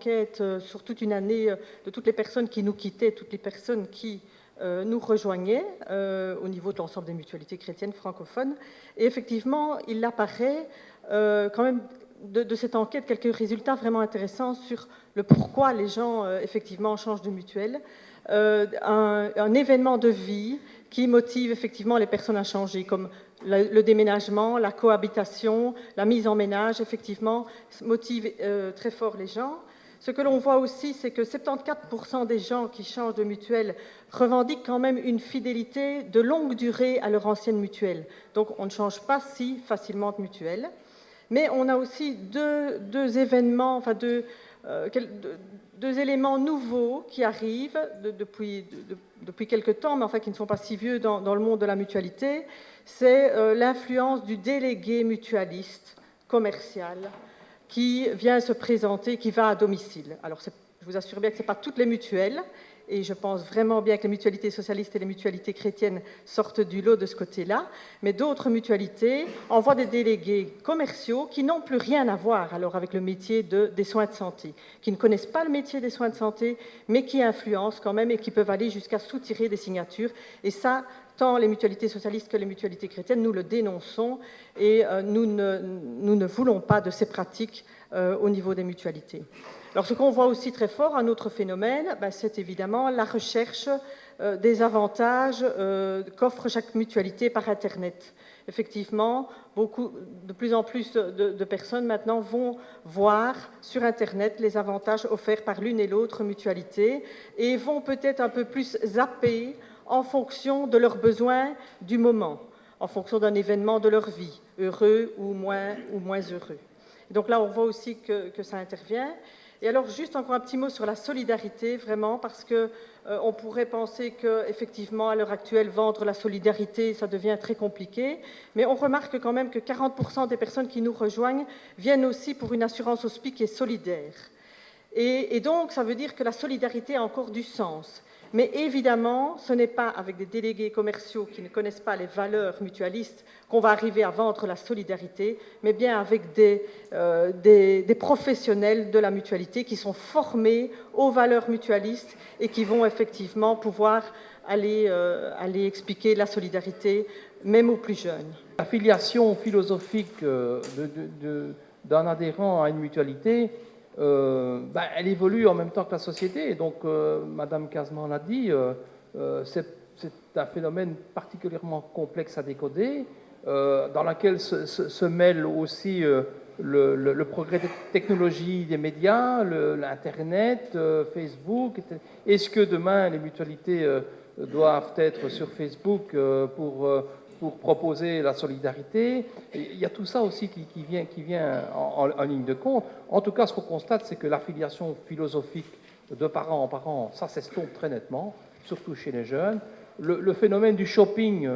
enquête sur toute une année de toutes les personnes qui nous quittaient, toutes les personnes qui nous rejoignaient au niveau de l'ensemble des mutualités chrétiennes francophones. Et effectivement, il apparaît quand même de cette enquête quelques résultats vraiment intéressants sur le pourquoi les gens effectivement changent de mutuelle. Un événement de vie qui motive effectivement les personnes à changer, comme le déménagement, la cohabitation, la mise en ménage, effectivement, motive très fort les gens. Ce que l'on voit aussi, c'est que 74% des gens qui changent de mutuelle revendiquent quand même une fidélité de longue durée à leur ancienne mutuelle. Donc on ne change pas si facilement de mutuelle. Mais on a aussi deux événements, enfin deux éléments nouveaux qui arrivent depuis quelque temps, mais enfin qui ne sont pas si vieux dans le monde de la mutualité. C'est l'influence du délégué mutualiste commercial qui vient se présenter, qui va à domicile. Alors, je vous assure bien que ce n'est pas toutes les mutuelles, et je pense vraiment bien que les mutualités socialistes et les mutualités chrétiennes sortent du lot de ce côté-là, mais d'autres mutualités envoient des délégués commerciaux qui n'ont plus rien à voir alors avec le métier des soins de santé, qui ne connaissent pas le métier des soins de santé, mais qui influencent quand même et qui peuvent aller jusqu'à soutirer des signatures. Et ça, tant les mutualités socialistes que les mutualités chrétiennes, nous le dénonçons et nous ne voulons pas de ces pratiques au niveau des mutualités. Alors, ce qu'on voit aussi très fort, un autre phénomène, c'est évidemment la recherche des avantages qu'offre chaque mutualité par Internet. Effectivement, de plus en plus de personnes maintenant vont voir sur Internet les avantages offerts par l'une et l'autre mutualité et vont peut-être un peu plus zapper en fonction de leurs besoins du moment, en fonction d'un événement de leur vie, heureux ou moins heureux. Et donc là, on voit aussi que ça intervient. Et alors, juste encore un petit mot sur la solidarité, vraiment, parce qu'on pourrait penser qu'effectivement, à l'heure actuelle, vendre la solidarité, ça devient très compliqué, mais on remarque quand même que 40% des personnes qui nous rejoignent viennent aussi pour une assurance hospi qui est solidaire. Et donc, ça veut dire que la solidarité a encore du sens. Mais évidemment, ce n'est pas avec des délégués commerciaux qui ne connaissent pas les valeurs mutualistes qu'on va arriver à vendre la solidarité, mais bien avec des professionnels de la mutualité qui sont formés aux valeurs mutualistes et qui vont effectivement pouvoir aller expliquer la solidarité, même aux plus jeunes. L'affiliation philosophique d'un adhérent à une mutualité, elle évolue en même temps que la société. Et donc, Madame Casman l'a dit, c'est un phénomène particulièrement complexe à décoder, dans lequel se mêle aussi le progrès des technologies des médias, l'Internet, Facebook. Est-ce que demain, les mutualités doivent être sur Facebook pour proposer la solidarité? Il y a tout ça aussi qui vient en ligne de compte. En tout cas, ce qu'on constate, c'est que l'affiliation philosophique de parent en parent, ça s'estompe très nettement, surtout chez les jeunes. Le phénomène du shopping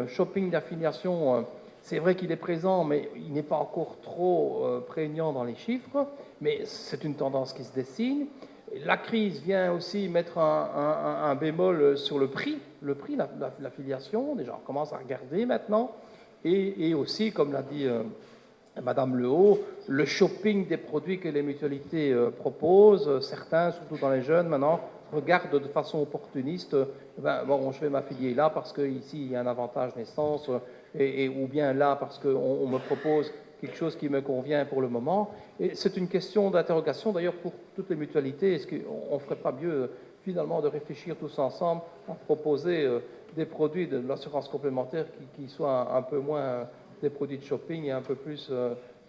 d'affiliation, c'est vrai qu'il est présent, mais il n'est pas encore trop prégnant dans les chiffres, mais c'est une tendance qui se dessine. La crise vient aussi mettre un bémol sur le prix de l'affiliation. Déjà, on commence à regarder maintenant. Et aussi, comme l'a dit Madame Lehaut, le shopping des produits que les mutualités proposent. Certains, surtout dans les jeunes maintenant, regardent de façon opportuniste. Je vais m'affilier là parce qu'ici, il y a un avantage naissance, ou bien là parce qu'on me propose quelque chose qui me convient pour le moment. Et c'est une question d'interrogation, d'ailleurs, pour toutes les mutualités. Est-ce qu'on ne ferait pas mieux, finalement, de réfléchir tous ensemble à proposer des produits de l'assurance complémentaire qui soient un peu moins des produits de shopping et un peu plus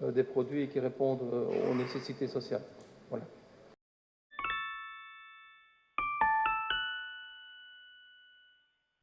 des produits qui répondent aux nécessités sociales? Voilà.